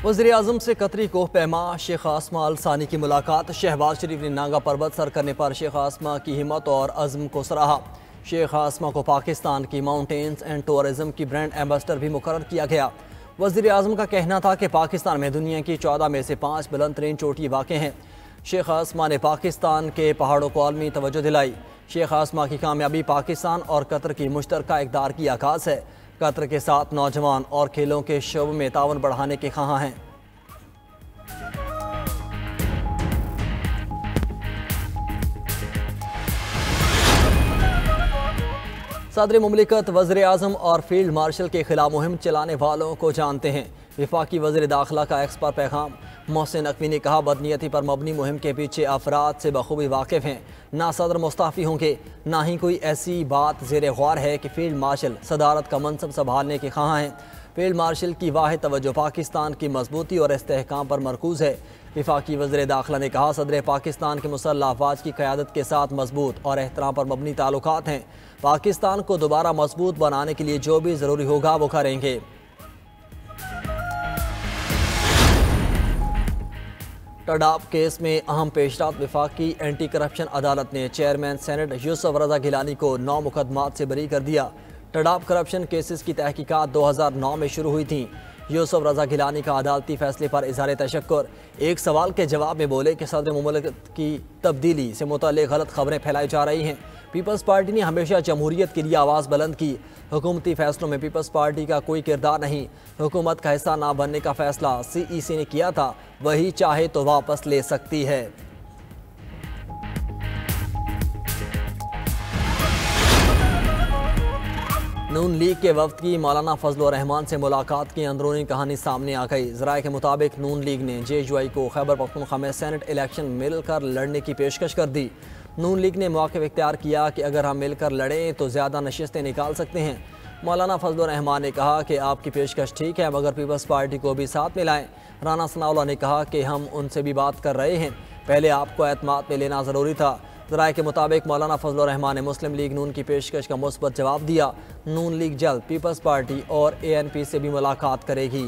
वज़ीर-ए-आज़म से कतरी कोह पैमा शेख आसमा अल सानी की मुलाकात। शहबाज शरीफ ने नांगा पर्वत सर करने पर शेख आसमा की हिम्मत और अज़्म को सराहा। शेख आसमा को पाकिस्तान की माउंटेन्स एंड टूरिज़म की ब्रांड एम्बेसडर भी मुकर्रर किया गया। वज़ीर-ए-आज़म का कहना था कि पाकिस्तान में दुनिया की 14 में से 5 बुलंद तरीन चोटी वाक़ हैं। शेख आसमा ने पाकिस्तान के पहाड़ों को आलमी तवज्जो दिलाई। शेख आसमा की कामयाबी पाकिस्तान और कतर की मुश्तरका इक़दार की आगाज़ है। कतर के साथ नौजवान और खेलों के शोबे में ताउन बढ़ाने के ख़्वाह हैं। सदर मुमलिकत वज़ीर-ए-आज़म और फील्ड मार्शल के खिलाफ मुहिम चलाने वालों को जानते हैं। वफाकी वज़ीर दाखिला का एक्सपर्ट पैगाम। मोहसिन नकवी ने कहा, बदनीयती पर मबनी मुहिम के पीछे अफराद से बखूबी वाकिफ़ हैं। ना सदर मुस्ताफ़ी होंगे, ना ही कोई ऐसी बात ज़ेर गौर है कि फील्ड मार्शल सदारत का मनसब संभालने के ख़्वाह हैं। फील्ड मार्शल की वाहिद तवज्जो पाकिस्तान की मजबूती और इस्तेहकाम पर मरकूज़ है। वफाकी वज़ीर दाखिला ने कहा, सदर पाकिस्तान के मुसल्लह अफ़वाज की क़यादत के साथ मजबूत और एहतराम पर मबनी ताल्लुकात हैं। पाकिस्तान को दोबारा मजबूत बनाने के लिए जो भी ज़रूरी होगा वो करेंगे। टडाप केस में अहम पेशरफ्त। वफाकी एंटी करप्शन अदालत ने चेयरमैन सेनेट यूसुफ रजा गिलानी को 9 मुकदमात से बरी कर दिया। टडाप करप्शन केसेस की तहकीकात 2009 में शुरू हुई थी। यूसुफ रजा गिलानी का अदालती फैसले पर इज़हार तशक्कुर। एक सवाल के जवाब में बोले कि सदर मुमलिकत की तब्दीली से मुतल्लिक़ गलत खबरें फैलाई जा रही हैं। पीपल्स पार्टी ने हमेशा जमहूरियत के लिए आवाज़ बुलंद की। हुकूमती फैसलों में पीपल्स पार्टी का कोई किरदार नहीं। हुकूमत का हिस्सा ना बनने का फैसला CEC ने किया था, वही चाहे तो वापस ले सकती है। नून लीग के वफ्द की मौलाना फजल रहमान से मुलाकात की अंदरूनी कहानी सामने आ गई। ज़राए के मुताबिक नून लीग ने JUI को खैबर पख्तूनख्वा में सेनेट इलेक्शन मिलकर लड़ने की पेशकश कर दी। नून लीग ने मौक़िफ़ इख्तियार किया कि अगर हम मिलकर लड़ें तो ज़्यादा नशिस्तें निकाल सकते हैं। मौलाना फजल रहमान ने कहा कि आपकी पेशकश ठीक है, मगर पीपल्स पार्टी को भी साथ मिलाएं। राना सनाउल्लाह ने कहा कि हम उनसे भी बात कर रहे हैं, पहले आपको एतमाद में लेना ज़रूरी था। ज़राए के मुताबिक मौलाना फजल रहमान ने मुस्लिम लीग नून की पेशकश का मुस्बत जवाब दिया। नून लीग जल्द पीपल्स पार्टी और ANP से भी मुलाकात करेगी।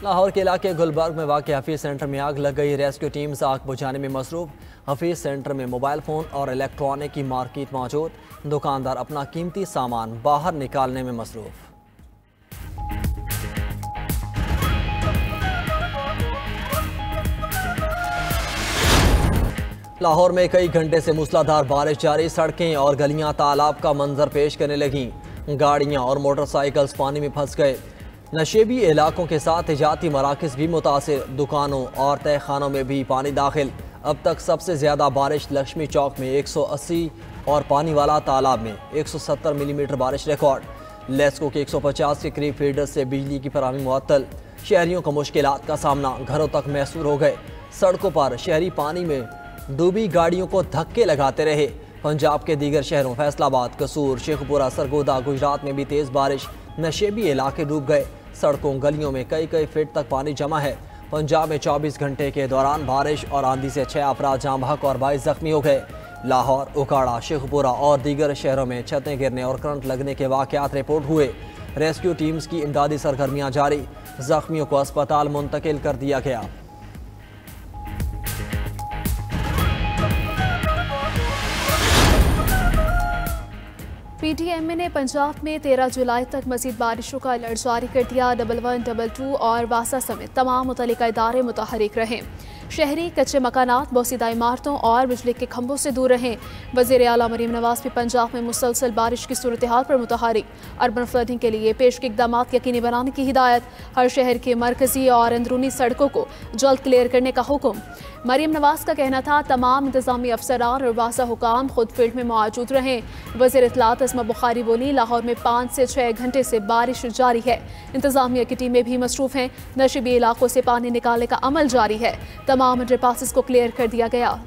लाहौर के इलाके गुलबर्ग में वाक़ हफीज़ सेंटर में आग लग गई। रेस्क्यू टीम्स आग बुझाने में मसरूफ़। हफीज़ सेंटर में मोबाइल फ़ोन और इलेक्ट्रॉनिक की मार्केट मौजूद। दुकानदार अपना कीमती सामान बाहर निकालने में मसरूफ़। लाहौर में कई घंटे से मूसलाधार बारिश जारी। सड़कें और गलियां तालाब का मंजर पेश करने लगीं। गाड़ियां और मोटरसाइकिल्स पानी में फंस गए। नशेबी इलाकों के साथ तिजारती मराकज़ भी मुतासिर। दुकानों और तहखानों में भी पानी दाखिल। अब तक सबसे ज़्यादा बारिश लक्ष्मी चौक में 180 और पानी वाला तालाब में 170 मिलीमीटर बारिश रिकॉर्ड। लेस्को के 150 के करीब फीडर से बिजली की फराहमी मुअत्तल। शहरियों को मुश्किलात का सामना घरों तक मैसूर हो गए। सड़कों पर शहरी पानी में डूबी गाड़ियों को धक्के लगाते रहे। पंजाब के दीगर शहरों फैसलाबाद, कसूर, शेखपुरा, सरगोदा, गुजरात में भी तेज़ बारिश। नशेबी इलाके डूब गए। सड़कों गलियों में कई फीट तक पानी जमा है। पंजाब में 24 घंटे के दौरान बारिश और आंधी से 6 अफराद जाम बहक और 22 जख्मी हो गए। लाहौर, उकाड़ा, शेखपुरा और दीगर शहरों में छतें गिरने और करंट लगने के वाक़यात रिपोर्ट हुए। रेस्क्यू टीम्स की इमदादी सरगर्मियाँ जारी। जख्मियों को अस्पताल मुंतकिल कर दिया गया। PTMA ने पंजाब में 13 जुलाई तक मज़ीद बारिशों का अलर्ट जारी कर दिया। 1111, 22 और वासा समेत तमाम मुतल्लिका इदारे मुतहरिक रहें। शहरी कच्चे मकानात, बोसीदा इमारतों और बिजली के खंभों से दूर रहें। वज़ीर आला मरीम नवाज भी पंजाब में मुसलसल बारिश की सूरत हाल पर मुतहरिक। अर्बन फ्लडिंग के लिए पेश के इक़दाम यकीनी बनाने की हिदायत। हर शहर के मरकजी और अंदरूनी सड़कों को जल्द क्लियर करने का हुक्म। मरीम नवाज का कहना था, तमाम इंतजामी अफसरान और वासा हुकाम खुद फील्ड में मौजूद रहें। वज़ीर इत्तलात अस्मा बुखारी बोली, लाहौर में 5 से 6 घंटे से बारिश जारी है। इंतजामिया की टीमें भी मसरूफ़ हैं। नशेबी इलाकों से पानी निकालने का अमल जारी है। तमाम अंडरपासेस को क्लियर कर दिया गया।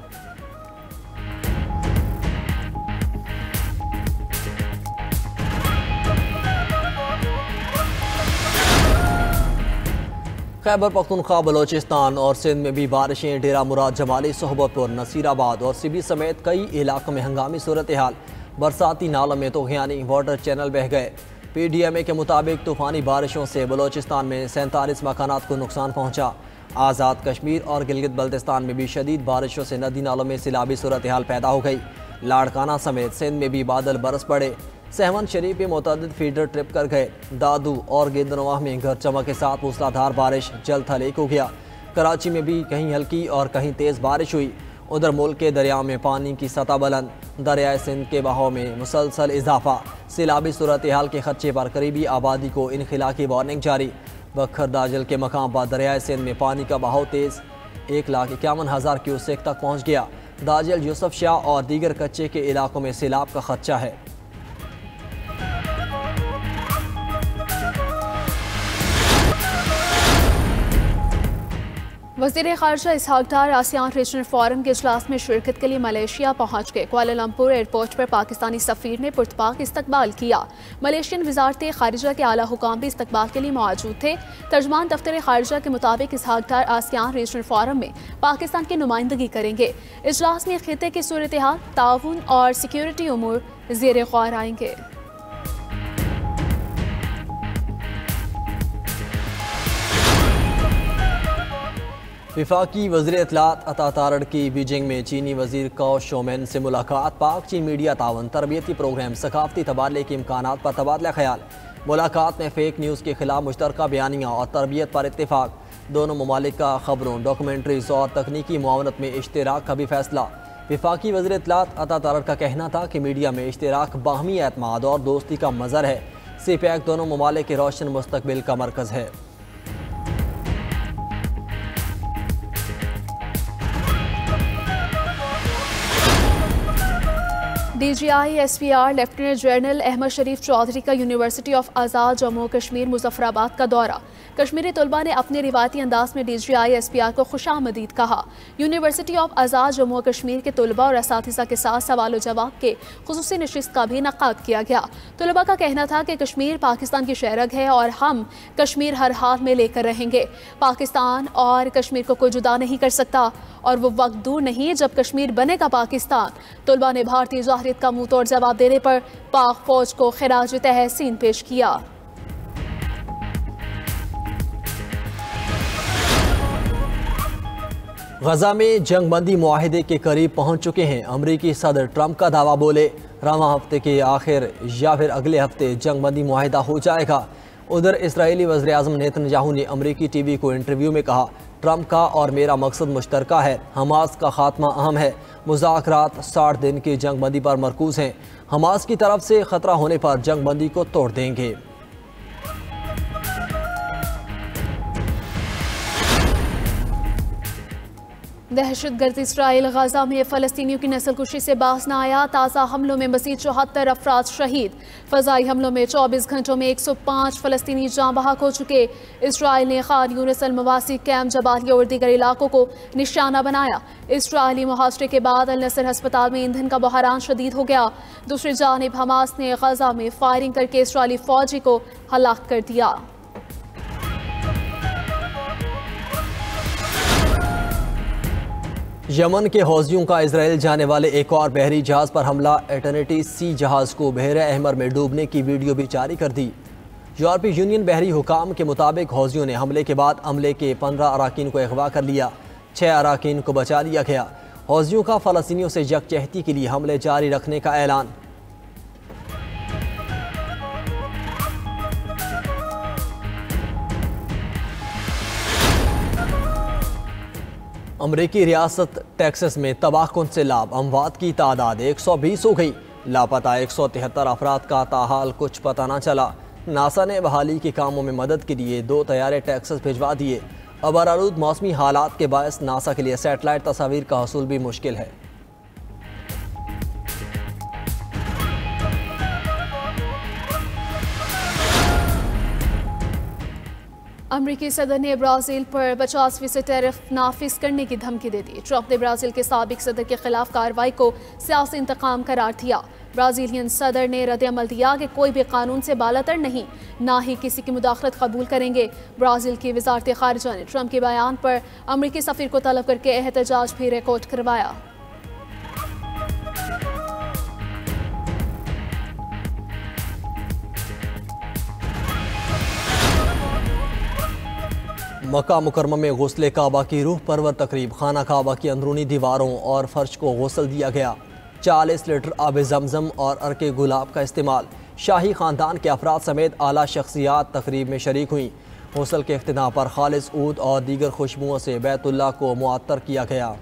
खैबर पख्तूनख्वा, बलोचिस्तान और सिंध में भी बारिशें। डेरा मुराद, जमाली, सोहबतपुर, नसीराबाद और सिबी समेत कई इलाकों में हंगामी सूरत हाल। बरसाती नालों में तूफ़ानी वाटर चैनल बह गए। PDMA के मुताबिक तूफ़ानी बारिशों से बलोचिस्तान में 47 मकानात को नुकसान पहुँचा। आज़ाद कश्मीर और गिलगित बल्तिस्तान में भी शदीद बारिशों से नदी नालों में सैलाबी सूरत हाल पैदा हो गई। लाड़काना समेत सिंध में भी बादल बरस पड़े। सहवन शरीफ में मुतअद्दिद फीडर ट्रिप कर गए। दादू और गिंदनवाह में घर चमक के साथ मूसलाधार बारिश जल थल एक हो गया। कराची में भी कहीं हल्की और कहीं तेज़ बारिश हुई। उधर मुल्क के दरिया में पानी की सतह बुलंद। दरियाए सिंध के बहाव में मुसलसल इजाफा। सैलाबी सूरत हाल के खदशे पर करीबी आबादी को इनखिला की वार्निंग जारी। बखर दाजल के मकाम पर दरियाए सिंध में पानी का बहाव तेज़ 1,51,000 क्यूसेक तक पहुँच गया। दाजल, यूसुफ शाह और दीगर कच्चे के इलाकों में सैलाब का खदशा है। वज़ीर ख़ारजा इसहाक़ डार आसियान रीजनल फोरम के इजलास में शिरकत के लिए मलेशिया पहुँच गए। कुआलालंपुर एयरपोर्ट पर पाकिस्तानी सफ़ीर ने पुरतपाक इस्तकबाल किया। मलेशियन वज़ारत ख़ारिजा के आला हुकाम भी इस्तकबाल के लिए मौजूद थे। तर्जमान दफ्तर ख़ारिजा के मुताबिक इसहाक़ डार आसियान रीजनल फोरम में पाकिस्तान की नुमाइंदगी करेंगे। इजलास में खित्ते की सूरत हाल, ताउन और सिक्योरिटी उमूर ज़ेर गौर आएंगे। वफाकी वज़ीर इत्तलात अता तारड़ की बीजिंग में चीनी वज़ीर कौ शोमेन से मुलाकात। पाक चीन मीडिया तावन, तरबियती प्रोग्राम, सकाफती तबादले के इम्कानात पर तबादला ख्याल। मुलाकात में फ़ेक न्यूज़ के खिलाफ मुश्तरका बयानिया और तरबियत पर इत्तेफाक। दोनों ममालिक का खबरों, डॉक्यूमेंट्रीज और तकनीकी मुआवनत में इश्तराक का भी फैसला। वफाकी वज़ीर इत्तलात अता तारड़ का कहना था कि मीडिया में इश्तराक बाहमी एतमाद और दोस्ती का मज़हर है। CPEC दोनों ममालिक के रोशन मुस्तकबिल का मरकज़ है। DGI SPR lieutenant general Ahmed Sharif Chaudhry का यूनिवर्सिटी ऑफ आज़ाद जम्मू कश्मीर मुजफ्फराबाद का दौरा। कश्मीरी तलबा ने अपने रिवायती अंदाज में DGI SPR को खुशामदीद कहा। यूनिवर्सिटी ऑफ आज़ाद जम्मू कश्मीर के तलबा और असातिज़ा के साथ सवाल जवाब के खुसूसी नशिस्त का भी इनेकाद किया गया। तलबा का कहना था कि कश्मीर पाकिस्तान की शहरग है और हम कश्मीर हर हाल में लेकर रहेंगे। पाकिस्तान और कश्मीर को कोई जुदा नहीं कर सकता और वो वक्त दूर नहीं जब कश्मीर बनेगा पाकिस्तान। तलबा ने भारतीय ज़ाहिरियत का मुंह तोड़ जवाब देने पर पाक फौज को खिराज तहसीन पेश किया। गजा में जंगबंदी मुआहिदे के करीब पहुंच चुके हैं। अमरीकी सदर ट्रंप का दावा, बोले रवां हफ्ते के आखिर या फिर अगले हफ्ते जंगबंदी मुआहिदा हो जाएगा। उधर इसराइली वज़ीर आज़म नेतन्याहू ने अमरीकी TV को इंटरव्यू में कहा, ट्रंप का और मेरा मकसद मुश्तरका है। हमास का खात्मा अहम है। मुज़ाकरात 60 दिन की जंगबंदी पर मरकूज़ हैं। हमास की तरफ से ख़तरा होने पर जंगबंदी को तोड़ देंगे। दहशतगर्द इसराइल गजा में फ़लस्तीनियों की नस्लकुशी से बाज न आया। ताज़ा हमलों में मज़ीद 74 अफराद शहीद। फ़ज़ाई हमलों में 24 घंटों में 105 फ़लस्तीनी जाँ बहक हो चुके। इसराइल ने खान यूनिस अल मवासी कैम्प, जबालिया और दीगर इलाकों को निशाना बनाया। इसराइली मुहासरे के बाद अल नसर हस्पताल में ईंधन का बहरान शदीद हो गया। दूसरी जानिब हमास ने गजा में फायरिंग करके इसराइली फ़ौजी को हलाक कर दिया। यमन के हौजियों का इजराइल जाने वाले एक और बहरी जहाज़ पर हमला। एटर्निटी सी जहाज़ को बहरे अहमर में डूबने की वीडियो भी जारी कर दी। यूरोपीय यूनियन बहरी हुकाम के मुताबिक हौजियों ने हमले के बाद अमले के 15 अराकीन को अगवा कर लिया। 6 अराकीन को बचा लिया गया। हौजियों का फ़लस्तीनियों से यकजहती के लिए हमले जारी रखने का ऐलान। अमरीकी रियासत टेक्सास में तबाहकुन सैलाब, अमवात की तादाद 120 हो गई। लापता 173 अफराद का ताहाल कुछ पता न चला। नासा ने बहाली के कामों में मदद के लिए 2 तैयारे टेक्सास भिजवा दिए। अबरालूद मौसमी हालात के बायस नासा के लिए सैटेलाइट तस्वीर का हसूल भी मुश्किल है। अमरीकी सदर ने ब्राज़ील पर 50% टैरिफ नाफिज करने की धमकी दे दी। ट्रंप ने ब्राज़ील के साबिक सदर के खिलाफ कार्रवाई को सियासी इंतकाम करार दिया। ब्राज़ीलियन सदर ने रद्द-ए-अमल दिया कि कोई भी कानून से बालातर नहीं, ना ही किसी की मुदाखलत कबूल करेंगे। ब्राज़ील की वज़ारत ख़ारिजा ने ट्रंप के बयान पर अमरीकी सफ़ीर को तलब करके एहतजाज भी रिकॉर्ड करवाया। मक्का मुकरमा में गुस्ल काबा की रूह परवर तकरीब। खाना काबा की अंदरूनी दीवारों और फर्श को गुस्ल दिया गया। 40 लीटर आब जमजम और अर्के गुलाब का इस्तेमाल। शाही ख़ानदान के अफराद समेत आला शख्सियात तकरीब में शरीक हुई। गुस्ल के इख्तिताम पर खालिस ऊद और दीगर खुशबुओं से बैतुल्लाह को मुअत्तर किया गया।